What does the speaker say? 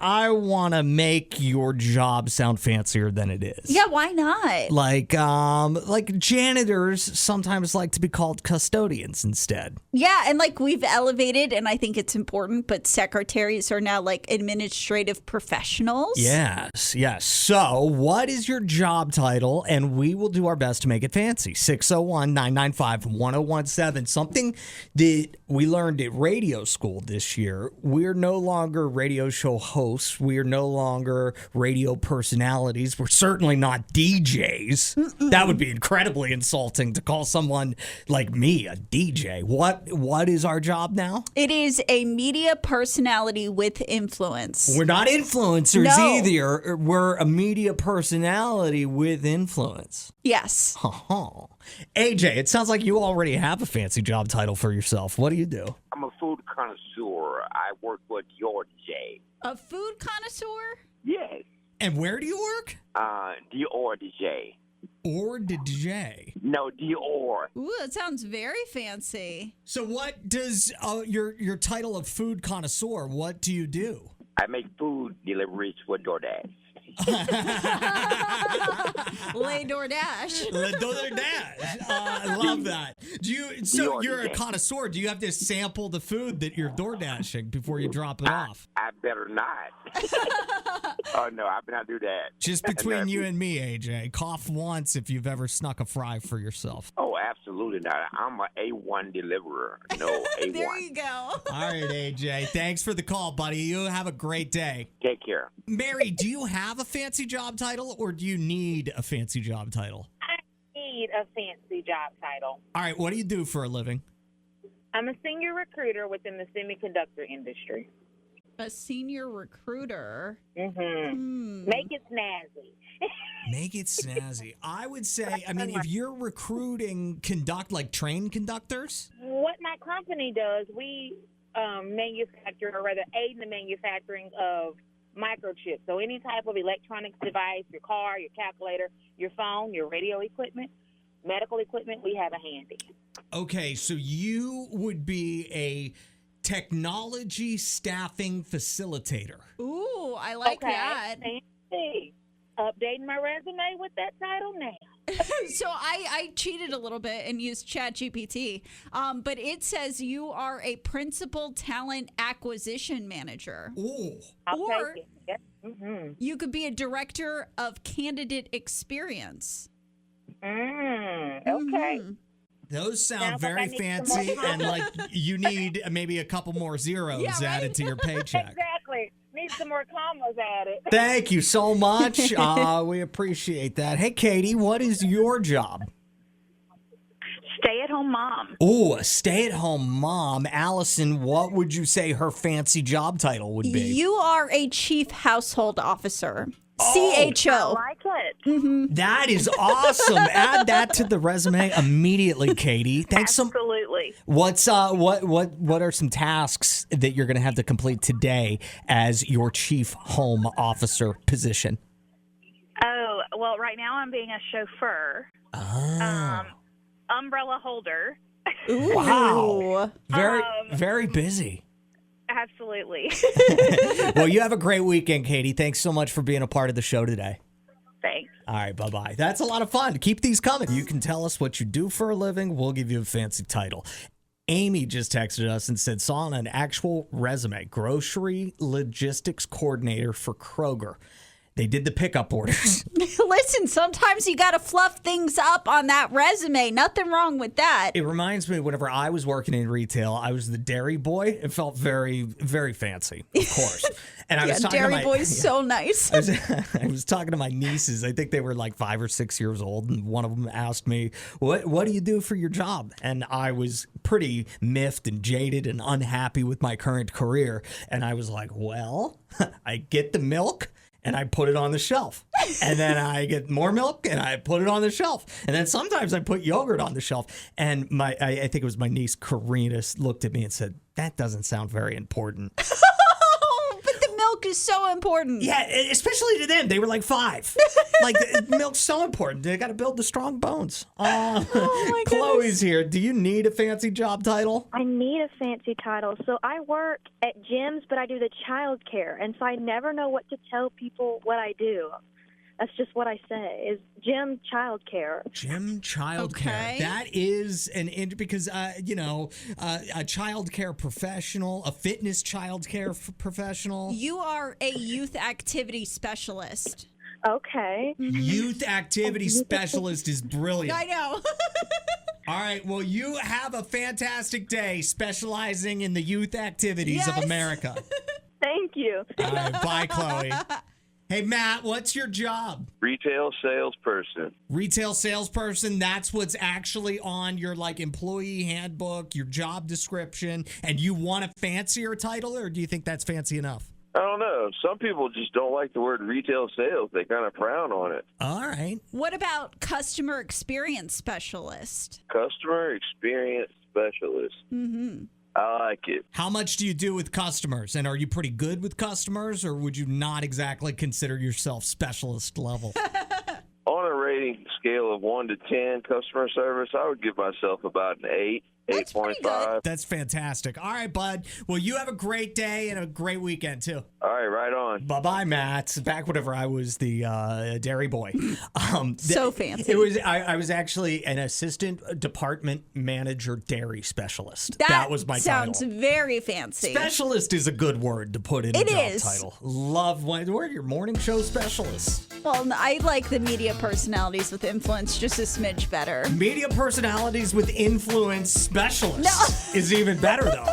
I want to make your job sound fancier than it is. Yeah, why not? Like janitors sometimes like to be called custodians instead. Yeah, and like we've elevated, and I think it's important, but secretaries are now like administrative professionals. Yes. So what is your job title? And we will do our best to make it fancy. 601-995-1017. Something that we learned at radio school this year. We're no longer radio show hosts. We are no longer radio personalities. We're certainly not DJs. Mm-mm. That would be incredibly insulting to call someone like me a DJ. What is our job now? It is a media personality with influence. We're not influencers either. We're a media personality with influence. Yes. AJ, it sounds like you already have a fancy job title for yourself. What do you do? I'm a food connoisseur. I work for Dior DJ. A food connoisseur? Yes. And where do you work? Dior DJ. Or DJ? No, Dior. Ooh, that sounds very fancy. So what does your title of food connoisseur, what do you do? I make food deliveries for DoorDash. Lay DoorDash. Le DoorDash. I love that. So you're a connoisseur. Do you have to sample the food that you're door dashing before you drop it off? I better not. Oh, no, I better not do that. Just between you and me, AJ. Cough once if you've ever snuck a fry for yourself. Oh, absolutely not. I'm an A1 deliverer. No, A1. There you go. All right, AJ. Thanks for the call, buddy. You have a great day. Take care. Mary, do you have a fancy job title or do you need a fancy job title? I need a fancy job title. All right, what do you do for a living? I'm a senior recruiter within the semiconductor industry. A senior recruiter. Mm-hmm. Make it snazzy. Make it snazzy. I would say, if you're recruiting train conductors. What my company does, we manufacture, or rather aid in the manufacturing of microchips. So any type of electronics device, your car, your calculator, your phone, your radio equipment, medical equipment, we have a handy. Okay, so you would be a technology staffing facilitator. Ooh, I like that. Fancy. Updating my resume with that title now. So I cheated a little bit and used ChatGPT, but it says you are a principal talent acquisition manager. Ooh. I'll or take it. Yep. Mm-hmm. You could be a director of candidate experience. Okay. Mm-hmm. Those sound Sounds like very I need fancy, some more and like you need maybe a couple more zeros added to your paycheck. Exactly. Need some more commas added. Thank you so much. We appreciate that. Hey, Katie, what is your job? Stay-at-home mom. Oh, a stay-at-home mom. Allison, what would you say her fancy job title would be? You are a chief household officer. CHO. I like it. Mm-hmm. That is awesome. Add that to the resume immediately, Katie. Thanks. Absolutely. What are some tasks that you're going to have to complete today as your chief home officer position? Oh, well, right now I'm being a chauffeur. Oh. Umbrella holder. Ooh. Wow. Very busy. Absolutely. Well, you have a great weekend, Katie. Thanks so much for being a part of the show today. Thanks. All right, bye-bye. That's a lot of fun. Keep these coming. You can tell us what you do for a living. We'll give you a fancy title. Amy just texted us and said, saw on an actual resume, grocery logistics coordinator for Kroger. They did the pickup orders. Listen, sometimes you got to fluff things up on that resume. Nothing wrong with that. It reminds me, whenever I was working in retail, I was the dairy boy. It felt very, very fancy, of course. And I was talking dairy to boy's so nice. I was talking to my nieces. I think they were like 5 or 6 years old, and one of them asked me, "What do you do for your job?" And I was pretty miffed and jaded and unhappy with my current career. And I was like, "Well, I get the milk and I put it on the shelf. And then I get more milk and I put it on the shelf. And then sometimes I put yogurt on the shelf." And I think it was my niece Karina looked at me and said, "That doesn't sound very important." But the milk milk is so important. Yeah, especially to them. They were like 5. Like, So important. yeah, especially to them. They were like 5. Like, milk's so important. They got to build the strong bones. Oh my Chloe's here. Do you need a fancy job title? I need a fancy title. So I work at gyms, but I do the child care. And so I never know what to tell people what I do. That's just what I say, is gym child care. Gym child care. Okay. That is because, a child care professional, a fitness child care professional. You are a youth activity specialist. Okay. Youth activity specialist is brilliant. I know. All right. Well, you have a fantastic day specializing in the youth activities of Yes. America. Thank you. All right. Bye, Chloe. Hey, Matt, what's your job? Retail salesperson. Retail salesperson. That's what's actually on your employee handbook, your job description. And you want a fancier title, or do you think that's fancy enough? I don't know. Some people just don't like the word retail sales. They kind of frown on it. All right. What about customer experience specialist? Customer experience specialist. Mm-hmm. I like it. How much do you do with customers? And are you pretty good with customers, or would you not exactly consider yourself specialist level? On a rating scale of 1 to 10 customer service, I would give myself about an 8. That's pretty 8.5. That's fantastic. All right, bud. Well, you have a great day and a great weekend, too. All right, right on. Bye-bye, Matt. Back whenever I was the dairy boy. So fancy. It was. I was actually an assistant department manager dairy specialist. That was my sounds title. very fancy. Specialist is a good word to put in It a job is. title. Love when we're your morning show specialists. Well, I like the media personalities with influence just a smidge better. Media personalities with influence specialists is even better, though.